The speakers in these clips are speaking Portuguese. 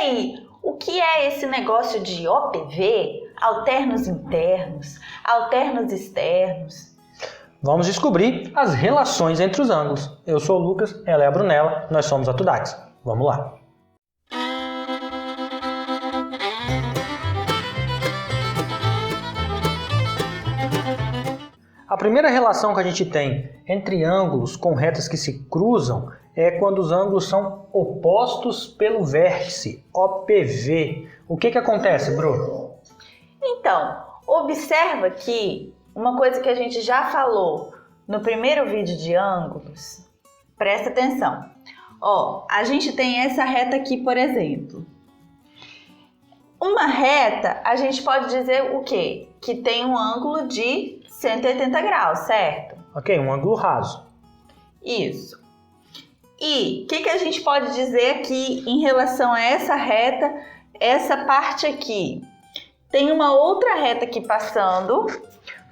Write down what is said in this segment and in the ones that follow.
aí, o que é esse negócio de OPV, alternos internos, alternos externos? Vamos descobrir as relações entre os ângulos. Eu sou o Lucas, ela é a Brunella, nós somos a Tudax. Vamos lá! A primeira relação que a gente tem entre ângulos com retas que se cruzam é quando os ângulos são opostos pelo vértice, OPV. O que acontece, Bru? Então, observa que uma coisa que a gente já falou no primeiro vídeo de ângulos, presta atenção. Ó, a gente tem essa reta aqui, por exemplo. Uma reta, a gente pode dizer o quê? Que tem um ângulo de 180 graus, certo? Ok, um ângulo raso. Isso. E o que a gente pode dizer aqui em relação a essa reta, essa parte aqui? Tem uma outra reta aqui passando,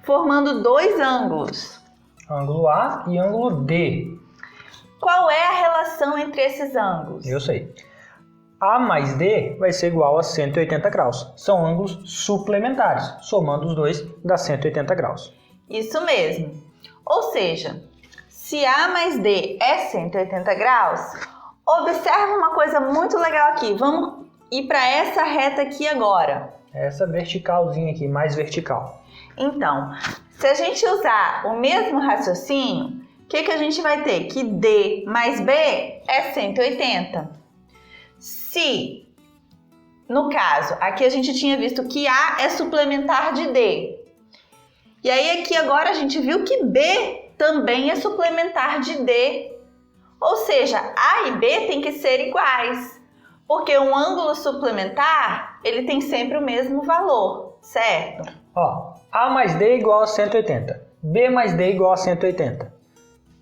formando dois ângulos. Ângulo A e ângulo D. Qual é a relação entre esses ângulos? Eu sei. A mais D vai ser igual a 180 graus. São ângulos suplementares. Somando os dois dá 180 graus. Isso mesmo. Ou seja, se A mais D é 180 graus, observa uma coisa muito legal aqui. Vamos ir para essa reta aqui agora. Essa verticalzinha aqui, mais vertical. Então, se a gente usar o mesmo raciocínio, o que a gente vai ter? Que D mais B é 180. Se, no caso, aqui a gente tinha visto que A é suplementar de D. E aí aqui agora a gente viu que B também é suplementar de D. Ou seja, A e B têm que ser iguais. Porque um ângulo suplementar, ele tem sempre o mesmo valor, certo? Ó, A mais D é igual a 180. B mais D é igual a 180.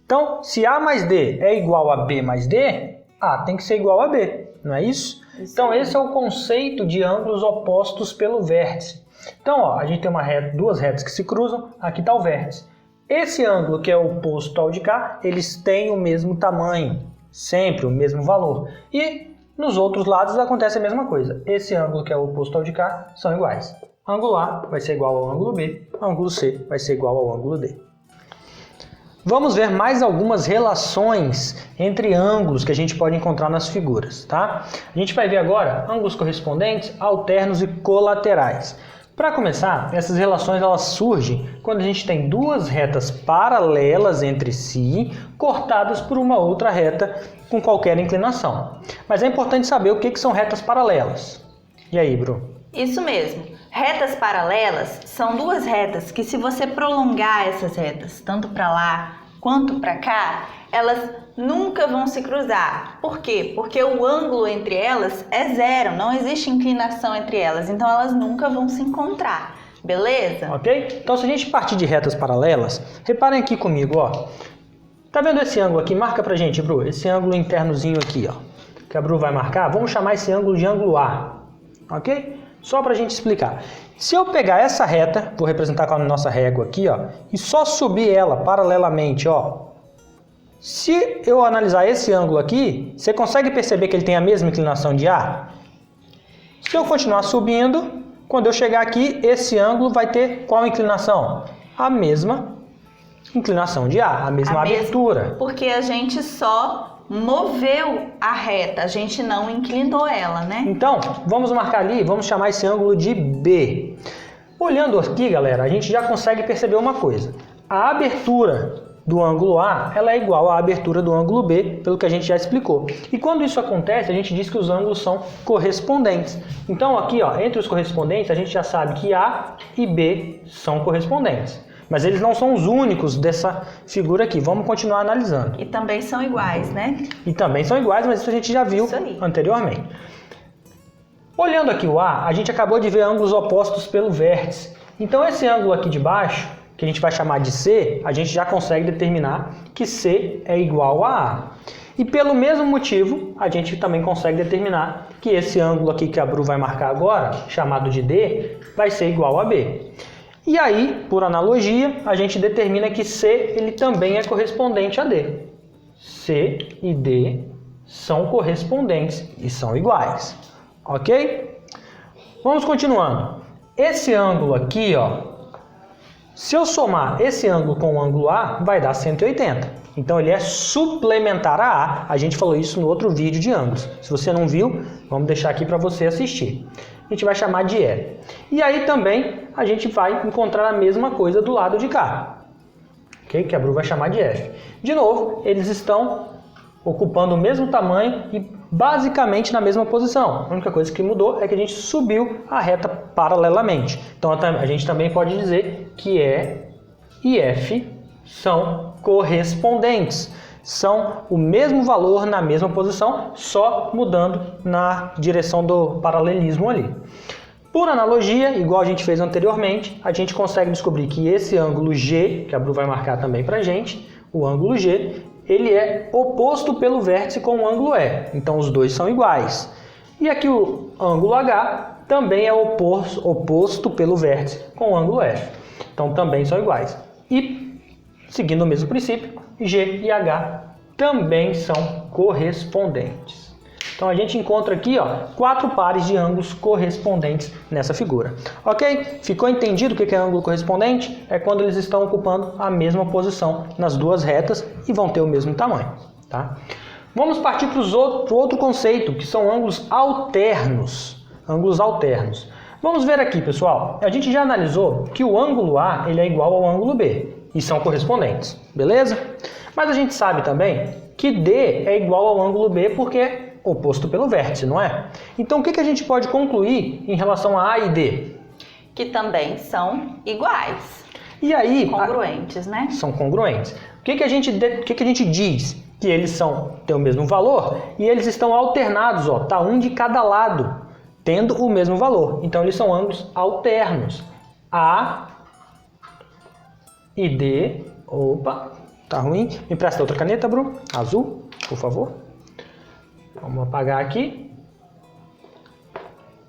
Então, se A mais D é igual a B mais D, A tem que ser igual a B, não é isso? Então, esse é o conceito de ângulos opostos pelo vértice. Então, ó, a gente tem duas retas que se cruzam, aqui está o vértice. Esse ângulo que é oposto ao de cá, eles têm o mesmo tamanho, sempre o mesmo valor. E nos outros lados acontece a mesma coisa. Esse ângulo que é oposto ao de cá são iguais. Ângulo A vai ser igual ao ângulo B, ângulo C vai ser igual ao ângulo D. Vamos ver mais algumas relações entre ângulos que a gente pode encontrar nas figuras, tá? A gente vai ver agora ângulos correspondentes, alternos e colaterais. Para começar, essas relações elas surgem quando a gente tem duas retas paralelas entre si, cortadas por uma outra reta com qualquer inclinação. Mas é importante saber o que são retas paralelas. E aí, Bru? Isso mesmo. Retas paralelas são duas retas que, se você prolongar essas retas, tanto para lá quanto para cá, elas nunca vão se cruzar. Por quê? Porque o ângulo entre elas é zero, não existe inclinação entre elas, então elas nunca vão se encontrar, beleza? Ok? Então, se a gente partir de retas paralelas, reparem aqui comigo, ó. Tá vendo esse ângulo aqui? Marca pra gente, Bru, esse ângulo internozinho aqui, ó, que a Bru vai marcar. Vamos chamar esse ângulo de ângulo A, ok? Só para a gente explicar. Se eu pegar essa reta, vou representar com a nossa régua aqui, ó, e só subir ela paralelamente, ó. Se eu analisar esse ângulo aqui, você consegue perceber que ele tem a mesma inclinação de A? Se eu continuar subindo, quando eu chegar aqui, esse ângulo vai ter qual inclinação? A mesma inclinação de A, a mesma abertura. Porque a gente só moveu a reta, a gente não inclinou ela, né? Então, vamos marcar ali, vamos chamar esse ângulo de B. Olhando aqui, galera, a gente já consegue perceber uma coisa. A abertura do ângulo A, ela é igual à abertura do ângulo B, pelo que a gente já explicou. E quando isso acontece, a gente diz que os ângulos são correspondentes. Então, aqui, ó, entre os correspondentes, a gente já sabe que A e B são correspondentes. Mas eles não são os únicos dessa figura aqui. Vamos continuar analisando. E também são iguais, né? E também são iguais, mas isso a gente já viu anteriormente. Olhando aqui o A, a gente acabou de ver ângulos opostos pelo vértice. Então esse ângulo aqui de baixo, que a gente vai chamar de C, a gente já consegue determinar que C é igual a A. E pelo mesmo motivo, a gente também consegue determinar que esse ângulo aqui que a Bru vai marcar agora, chamado de D, vai ser igual a B. E aí, por analogia, a gente determina que C ele também é correspondente a D. C e D são correspondentes e são iguais. Ok? Vamos continuando. Esse ângulo aqui, ó, se eu somar esse ângulo com o ângulo A, vai dar 180. Então ele é suplementar a A. A gente falou isso no outro vídeo de ângulos. Se você não viu, vamos deixar aqui para você assistir. A gente vai chamar de E. E aí também a gente vai encontrar a mesma coisa do lado de cá. Ok? Que a Bru vai chamar de F. De novo, eles estão ocupando o mesmo tamanho e basicamente na mesma posição. A única coisa que mudou é que a gente subiu a reta paralelamente. Então a gente também pode dizer que E e F são correspondentes. São o mesmo valor na mesma posição, só mudando na direção do paralelismo ali. Por analogia, igual a gente fez anteriormente, a gente consegue descobrir que esse ângulo G, que a Bru vai marcar também pra gente, o ângulo G, ele é oposto pelo vértice com o ângulo E. Então os dois são iguais. E aqui o ângulo H também é oposto pelo vértice com o ângulo F. Então também são iguais. E, seguindo o mesmo princípio, G e H também são correspondentes. Então a gente encontra aqui, ó, 4 pares de ângulos correspondentes nessa figura. Ok? Ficou entendido o que é ângulo correspondente? É quando eles estão ocupando a mesma posição nas duas retas e vão ter o mesmo tamanho. Tá? Vamos partir para o outro conceito, que são ângulos alternos. Ângulos alternos. Vamos ver aqui, pessoal. A gente já analisou que o ângulo A ele é igual ao ângulo B e são correspondentes, beleza? Mas a gente sabe também que D é igual ao ângulo B porque é oposto pelo vértice, não é? Então o que a gente pode concluir em relação a A e D? Que também são iguais. E aí, congruentes, né? São congruentes. O que a gente diz? Que eles têm o mesmo valor e eles estão alternados, ó, tá um de cada lado, tendo o mesmo valor. Então eles são ângulos alternos. A e D. Opa, tá ruim. Me empresta outra caneta, Bru? Azul, por favor. Vamos apagar aqui.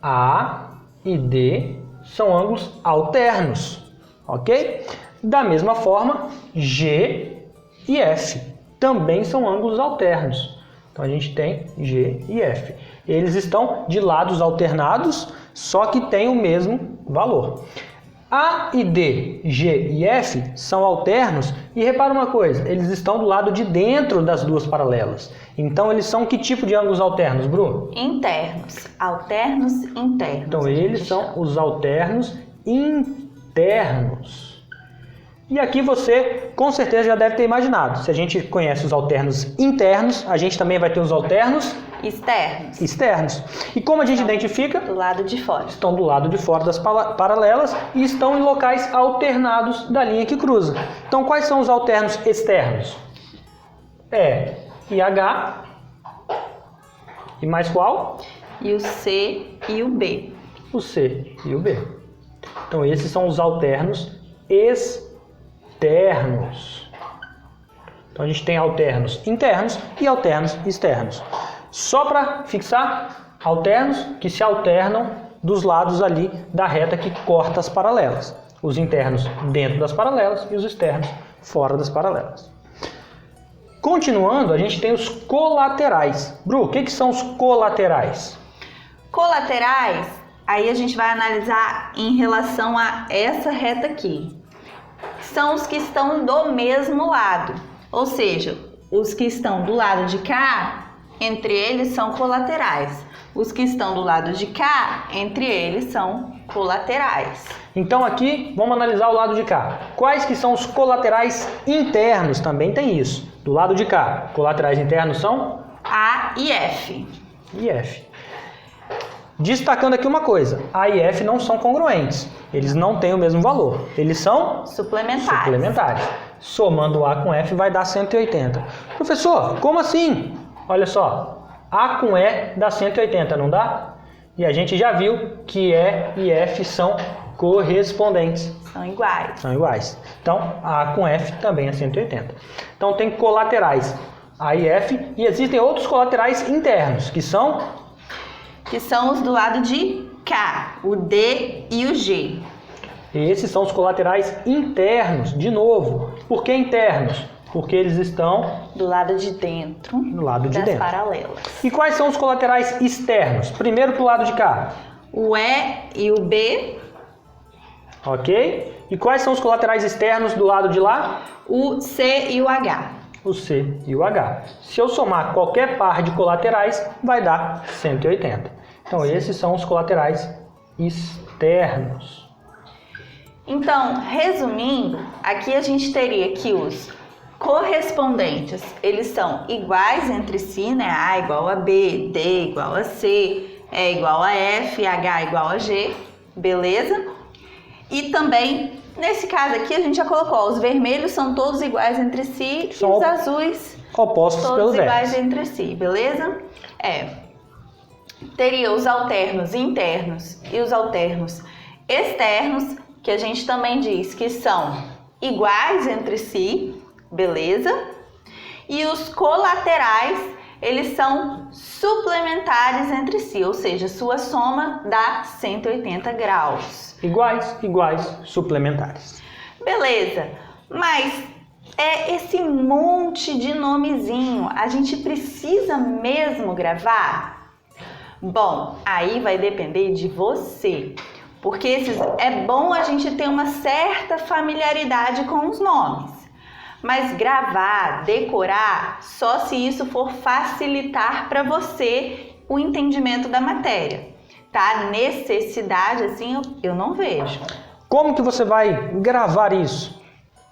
A e D são ângulos alternos, ok? Da mesma forma, G e F também são ângulos alternos. Então a gente tem G e F. Eles estão de lados alternados, só que têm o mesmo valor. A e D, G e F são alternos e repara uma coisa, eles estão do lado de dentro das duas paralelas. Então eles são que tipo de ângulos alternos, Bruno? Internos. Alternos internos. Então eles são os alternos internos. E aqui você com certeza já deve ter imaginado. Se a gente conhece os alternos internos, a gente também vai ter os alternos externos. E como a gente identifica? Do lado de fora. Estão do lado de fora das paralelas e estão em locais alternados da linha que cruza. Então quais são os alternos externos? E e H. E mais qual? E o C e o B. O C e o B. Então esses são os alternos externos. Então a gente tem alternos internos e alternos externos. Só para fixar, alternos que se alternam dos lados ali da reta que corta as paralelas. Os internos dentro das paralelas e os externos fora das paralelas. Continuando, a gente tem os colaterais. Bru, o que são os colaterais? Colaterais, aí a gente vai analisar em relação a essa reta aqui. São os que estão do mesmo lado, ou seja, os que estão do lado de cá, entre eles são colaterais. Os que estão do lado de cá, entre eles são colaterais. Então aqui, vamos analisar o lado de cá. Quais que são os colaterais internos? Também tem isso. Do lado de cá, colaterais internos são? A e F. E F. Destacando aqui uma coisa, A e F não são congruentes. Eles não têm o mesmo valor. Eles são? Suplementares. Somando A com F vai dar 180. Professor, como assim? Olha só, A com E dá 180, não dá? E a gente já viu que E e F são correspondentes. São iguais. São iguais. Então, A com F também é 180. Então, tem colaterais A e F e existem outros colaterais internos, que são? Que são os do lado de cá, o D e o G. E esses são os colaterais internos, de novo. Por que internos? Porque eles estão do lado de dentro do lado de das dentro. paralelas. E quais são os colaterais externos? Primeiro para o lado de cá. O E e o B. Ok? E quais são os colaterais externos do lado de lá? O C e o H. O C e o H. Se eu somar qualquer par de colaterais, vai dar 180. Então, esses são os colaterais externos. Então, resumindo, aqui a gente teria que os correspondentes, eles são iguais entre si, né? A igual a B, D igual a C, E igual a F, H igual a G, beleza? E também, nesse caso aqui, a gente já colocou, ó, os vermelhos são todos iguais entre si e os azuis opostos todos pelo iguais vértice. entre si, beleza? Teria os alternos internos e os alternos externos, que a gente também diz que são iguais entre si, beleza? E os colaterais, eles são suplementares entre si, ou seja, sua soma dá 180 graus. Iguais, suplementares. Beleza, mas é esse monte de nomezinho, a gente precisa mesmo gravar? Bom, aí vai depender de você, porque é bom a gente ter uma certa familiaridade com os nomes, mas gravar, decorar, só se isso for facilitar para você o entendimento da matéria, tá? Necessidade, assim, eu não vejo. Como que você vai gravar isso?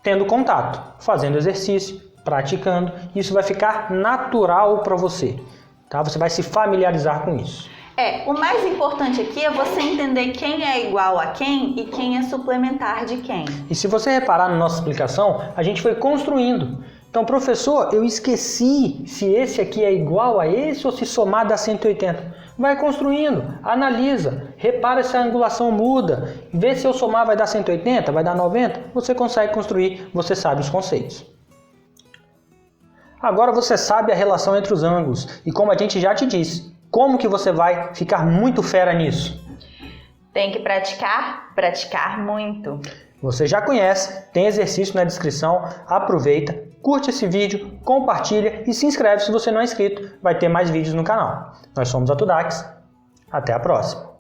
Tendo contato, fazendo exercício, praticando, isso vai ficar natural para você, tá? Você vai se familiarizar com isso. O mais importante aqui é você entender quem é igual a quem e quem é suplementar de quem. E se você reparar na nossa explicação, a gente foi construindo. Então, professor, eu esqueci se esse aqui é igual a esse ou se somar dá 180. Vai construindo, analisa, repara se a angulação muda, vê se eu somar vai dar 180, vai dar 90, você consegue construir, você sabe os conceitos. Agora você sabe a relação entre os ângulos e como a gente já te disse, como que você vai ficar muito fera nisso? Tem que praticar muito. Você já conhece, tem exercício na descrição, aproveita, curte esse vídeo, compartilha e se inscreve se você não é inscrito, vai ter mais vídeos no canal. Nós somos a Tudax, até a próxima!